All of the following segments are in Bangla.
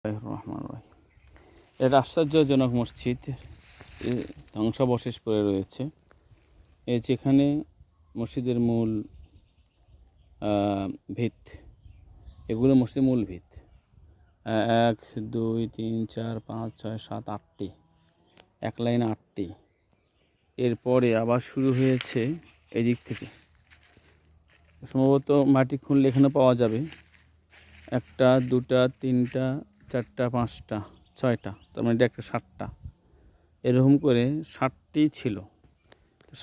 রহমান রহিম। এটা আশ্চর্যজনক মসজিদ ধ্বংসাবশেষ পড়ে রয়েছে। যেখানে মসজিদের মূল ভিত, এগুলো মসজিদের মূল ভিত 1 2 3 4 5 6 7 8টি, এক লাইনে 8টি। এরপরে আবার শুরু হয়েছে এদিক থেকে, সম্ভবত মাটি খুঁড়লে এখানে পাওয়া যাবে 1টা 2টা 3টা 4টা 5টা 6টা, তার মানে এটা একটা 7টা। এরকম করে 7টি ছিল,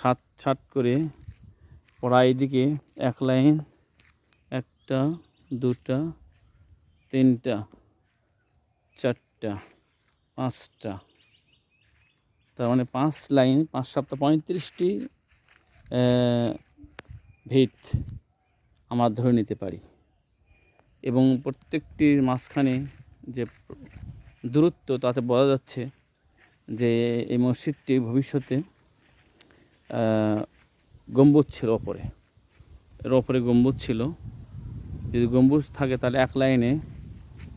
7 7 করে পড়া। এদিকে এক লাইন 1টা 2টা 3টা 4টা 5টা, তার মানে 5 লাইন 5 7 35টি ভিত আমরা ধরে নিতে পারি। এবং প্রত্যেকটির মাঝখানে যে দূরত্ব, তাতে বোঝা যাচ্ছে যে এই মসজিদটি ভবিষ্যতে গম্বুজ ছিল ওপরে, এর ওপরে গম্বুজ ছিল। যদি গম্বুজ থাকে তাহলে এক লাইনে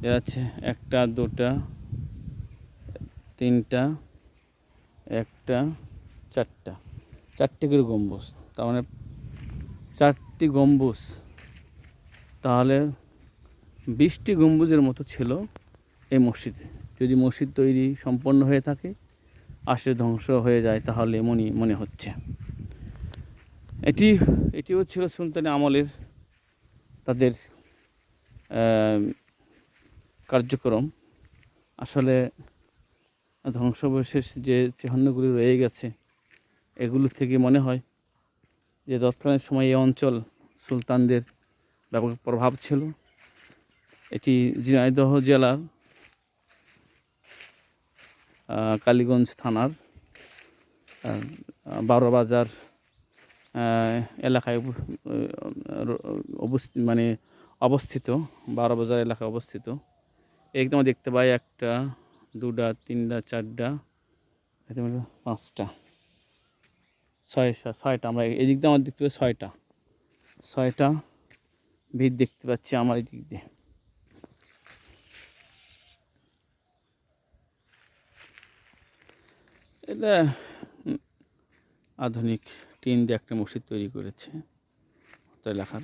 দেখা যাচ্ছে 1টা 2টা 3টা 1টা 4টা, 4টি করে গম্বুজ, তার মানে 4টি গম্বুজ, তাহলে 20টি গম্বুজের মতো ছিল এই মসজিদে। যদি মসজিদ তৈরি সম্পন্ন হয়ে থাকে, আসলে ধ্বংস হয়ে যায়, তাহলে এমনই মনে হচ্ছে। এটিও ছিল সুলতানি আমলের তাদের কার্যক্রম। আসলে ধ্বংসাবশেষ যে চিহ্নগুলি রয়ে গেছে, এগুলো থেকে মনে হয় যে তৎকালীন সময়ে এই অঞ্চল সুলতানদের ব্যাপক প্রভাব ছিল। এটি ঝিনাইদহ জেলার কালীগঞ্জ থানার 12 বাজার এলাকায় অবস্থিত 12 বাজার এলাকায় অবস্থিত। একদম দেখতে পাই 1টা 2টা 3টা 4টা 5টা 6টা, আমরা এদিক দিয়ে আমার দেখতে পাই 6টা ভিত দেখতে পাচ্ছি আমার এই দিক দিয়ে। এটা আধুনিক টিন দিয়ে একটা মসজিদ তৈরি করেছে, তাই লেখার